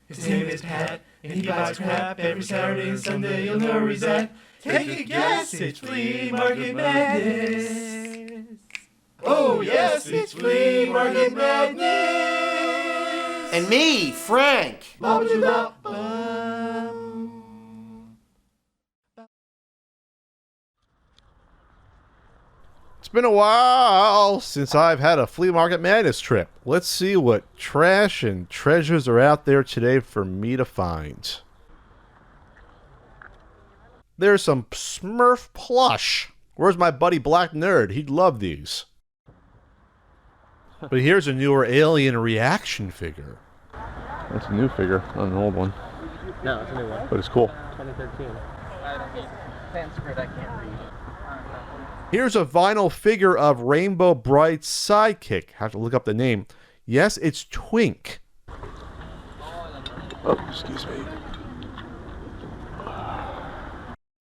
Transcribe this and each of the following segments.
His name is Pat, and he buys crap every Saturday and Sunday. You'll know where he's at. Take a guess, it's Flea Market Madness. Oh yes, it's Flea Market Madness. And me, Frank. It's been a while since I've had a Flea Market Madness trip. Let's see what trash and treasures are out there today for me to find. There's some Smurf plush. Where's my buddy Black Nerd? He'd love these. But here's a newer alien reaction figure. That's a new figure, not an old one. No, it's a new one. But it's cool. 2013. Sanskrit I can't read. Here's a vinyl figure of Rainbow Bright's sidekick. Have to look up the name. Yes, it's Twink. Oh, excuse me.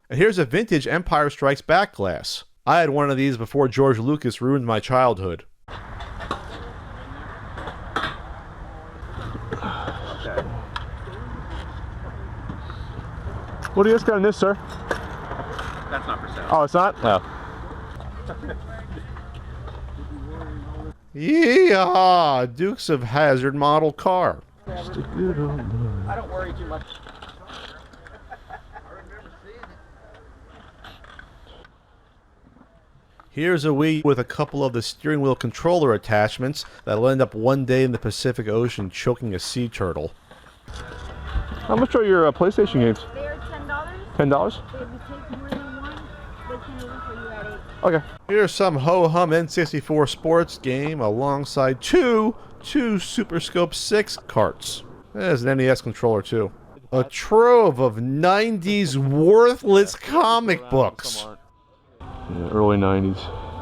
And here's a vintage Empire Strikes Back glass. I had one of these before George Lucas ruined my childhood. What do you guys got in this, sir? That's not for sale. Oh, it's not? No. Yeah, Dukes of Hazzard model car. I don't worry too much. Here's a Wii with a couple of the steering wheel controller attachments that'll end up one day in the Pacific Ocean choking a sea turtle. How much are your PlayStation games? They're $10. $10? If you take more than one, they can order for you at Okay. Here's some ho-hum N64 sports game alongside two Super Scope 6 carts. There's an NES controller too. A trove of 90s worthless comic books. Yeah, early 90s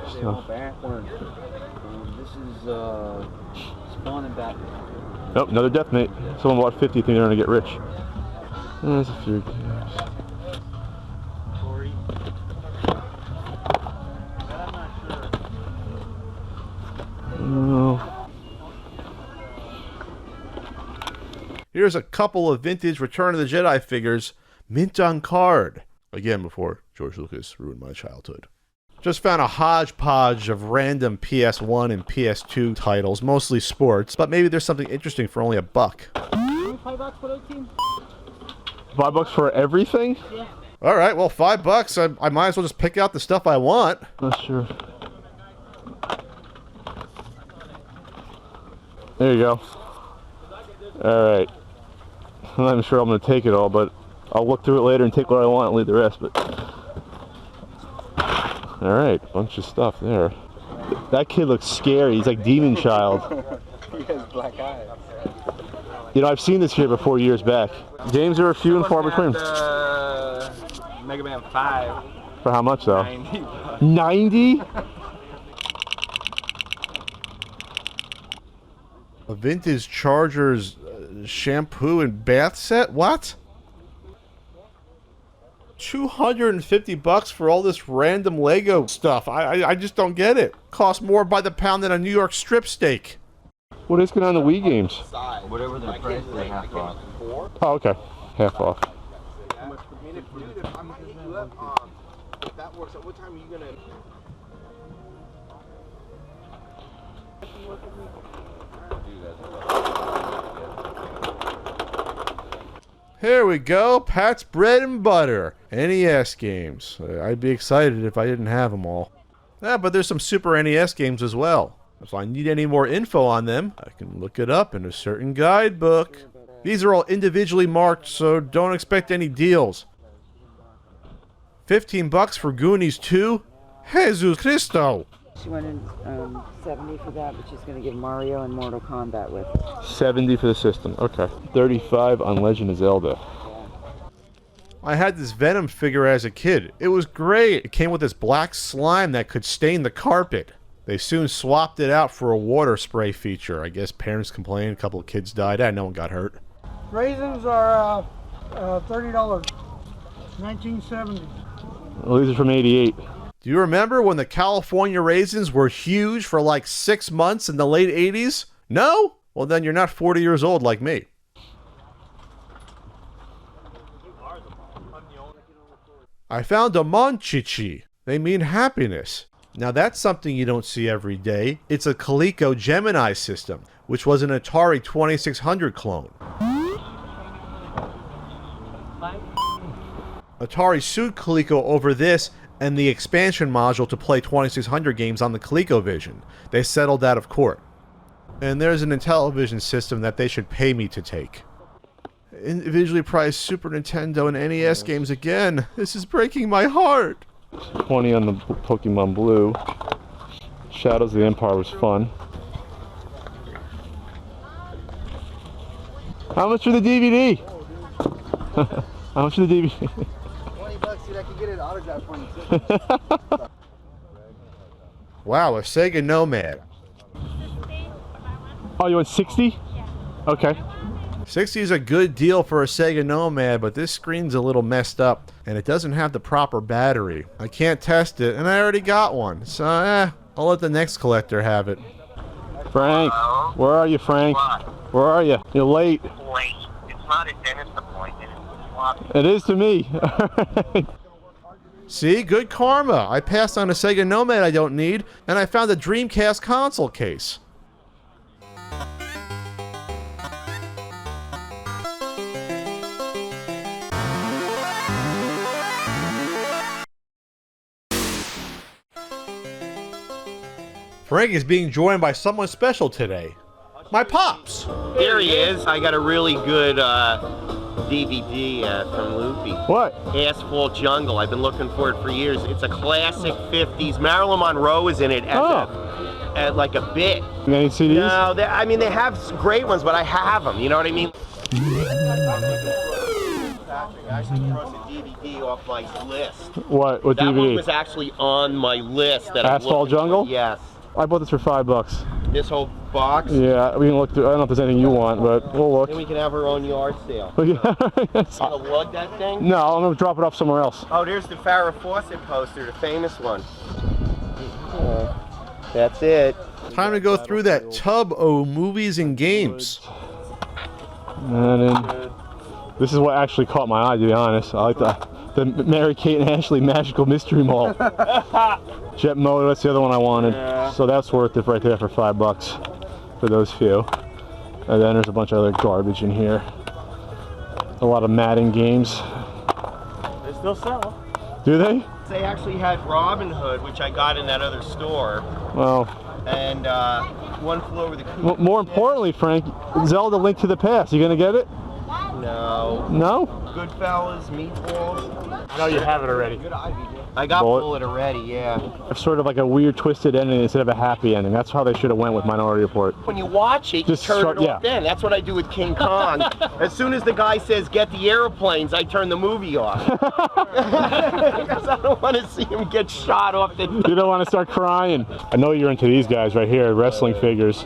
stuff. This is Spawn and Batman. Nope, another Deathmate. Someone bought 50 thinking they're gonna get rich. There's a few games. Here's a couple of vintage Return of the Jedi figures, mint on card. Again, before George Lucas ruined my childhood. Just found a hodgepodge of random PS1 and PS2 titles, mostly sports, but maybe there's something interesting for only $1. $5 for those teams? $5 for everything? Yeah. All right, well, $5. I might as well just pick out the stuff I want. Not sure. There you go. All right. I'm not even sure I'm going to take it all, but I'll look through it later and take what I want and leave the rest. But all right, bunch of stuff there. That kid looks scary. He's like Demon Child. He has black eyes. You know, I've seen this here before years back. Games are few and far between. Mega Man 5. For how much though? 90. 90? A vintage Chargers shampoo and bath set? What? $250 for all this random Lego stuff. I just don't get it. Costs more by the pound than a New York strip steak. What is going on in the Wii games? Whatever the price they have on. Oh, okay. Half off. If that works, at what time are you gonna? Here we go, Pat's Bread and Butter. NES games. I'd be excited if I didn't have them all. Yeah, but there's some Super NES games as well. If I need any more info on them, I can look it up in a certain guidebook. These are all individually marked, so don't expect any deals. $15 for Goonies 2? Jesus Cristo! She wanted 70 for that, but she's going to give Mario and Mortal Kombat with. 70 for the system, okay. 35 on Legend of Zelda. I had this Venom figure as a kid. It was great. It came with this black slime that could stain the carpet. They soon swapped it out for a water spray feature. I guess parents complained, a couple of kids died, and no one got hurt. Raisins are $30, 1970. Well, these are from 88. Do you remember when the California raisins were huge for like 6 months in the late 80s? No? Well, then you're not 40 years old like me. I found a Monchichi. They mean happiness. Now that's something you don't see every day. It's a Coleco Gemini system, which was an Atari 2600 clone. Atari sued Coleco over this and the expansion module to play 2600 games on the ColecoVision. They settled out of court. And there's an Intellivision system that they should pay me to take. Individually priced Super Nintendo and NES games again. This is breaking my heart. 20 on the Pokemon Blue. Shadows of the Empire was fun. How much for the DVD? How much for the DVD? $20, dude. I could get an autograph for you. Wow, a Sega Nomad. Oh, you want 60? Yeah. Okay. 60 is a good deal for a Sega Nomad, but this screen's a little messed up, and it doesn't have the proper battery. I can't test it, and I already got one, so I'll let the next collector have it. Frank, where are you, Frank? Where are you? You're late. Wait, it's not a dentist appointment. It is to me. See, good karma. I passed on a Sega Nomad I don't need, and I found a Dreamcast console case. Frank is being joined by someone special today. My pops. There he is. I got a really good DVD from Loopy. What? Asphalt Jungle. I've been looking for it for years. It's a classic 50s. Marilyn Monroe is in it at like a bit. Any CDs? No, I mean, they have great ones, but I have them. You know what I mean? I actually crossed a DVD off my list. What That DVD? one was actually on my list. That Asphalt Jungle? Yes. I bought this for $5. This whole box. Yeah, we can look through. I don't know if there's anything you want, but we'll look. Then we can have our own yard sale. Yeah. Gonna lug that thing? No, I'm gonna drop it off somewhere else. Oh, there's the Farrah Fawcett poster, the famous one. That's it. Time to go through that tub of movies and games. And then, this is what actually caught my eye, to be honest. I like the Mary-Kate and Ashley Magical Mystery Mall. Jet Moto, that's the other one I wanted. Yeah. So that's worth it right there for $5 for those few. And then there's a bunch of other garbage in here. A lot of Madden games. They still sell. Do they? They actually had Robin Hood, which I got in that other store. Well, And One Flew Over the Cuckoo's more importantly, Frank, Zelda Link to the Past. You gonna get it? No. No? Goodfellas, Meatballs. I know you have it already. I got Bullet. Bullet already, yeah. It's sort of like a weird twisted ending instead of a happy ending. That's how they should have went with Minority Report. When you watch it, Just you turn start- it off yeah. then. That's what I do with King Kong. As soon as the guy says, get the airplanes, I turn the movie off. Because I don't want to see him get shot off the... You don't want to start crying. I know you're into these guys right here, wrestling figures.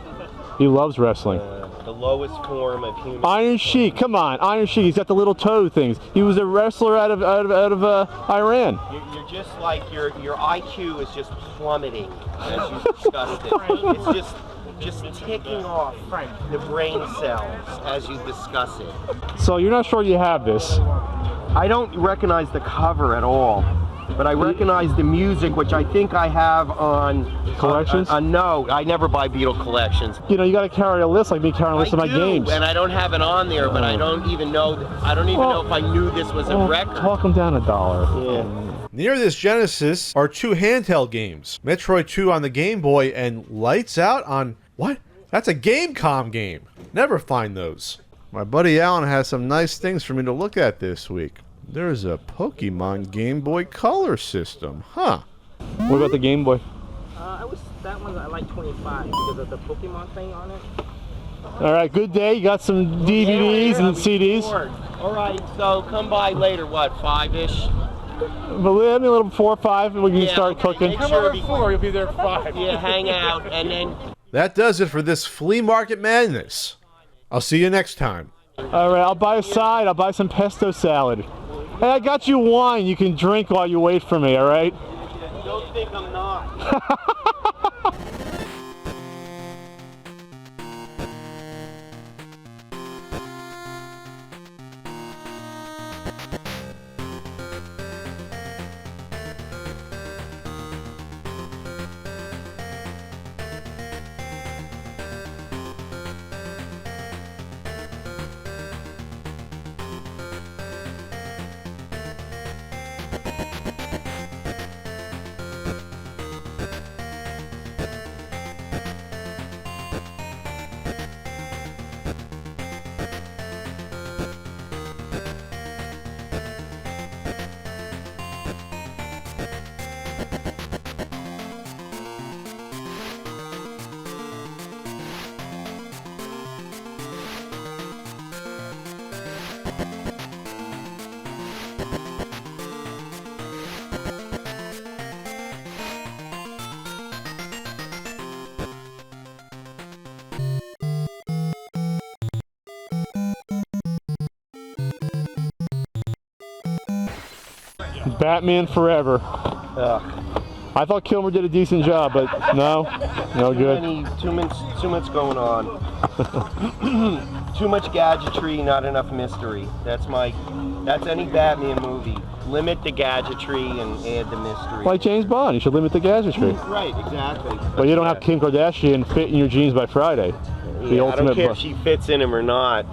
He loves wrestling. The lowest form of human... Iron Sheik, come on, Iron Sheik. He's got the little toe things. He was a wrestler out of Iran. You're just like, your IQ is just plummeting as you discussed it. It's just ticking off the brain cells as you discuss it. So you're not sure you have this. I don't recognize the cover at all, but I recognize the music, which I think I have on Collections? No, I never buy Beatle collections. You know, you got to carry a list like me carrying a list of my games. And I don't have it on there, but I don't even know. Know if I knew this was a record. Talk them down $1. Yeah. Near this Genesis are two handheld games. Metroid 2 on the Game Boy and Lights Out on... What? That's a Gamecom game. Never find those. My buddy Alan has some nice things for me to look at this week. There's a Pokemon Game Boy Color system. Huh. What about the Game Boy? That one's I like 25 because of the Pokemon thing on it. All right, good day. You got some DVDs and CDs. All right, so come by later, what, 5-ish? But let me a little before 5 and we can start okay, cooking. make sure You'll be there at 5. Yeah, hang out, and then... That does it for this Flea Market Madness. I'll see you next time. All right, I'll buy a side. I'll buy some pesto salad. Hey, I got you wine you can drink while you wait for me, all right? Don't think I'm not. Batman Forever. Ugh. I thought Kilmer did a decent job, but no good. Too much going on. Too much gadgetry, not enough mystery. That's any Batman movie. Limit the gadgetry and add the mystery. Like James Bond, you should limit the gadgetry. Right, exactly. But you don't have Kim Kardashian fit in your jeans by Friday. The Yeah, I ultimate don't care if she fits in him or not.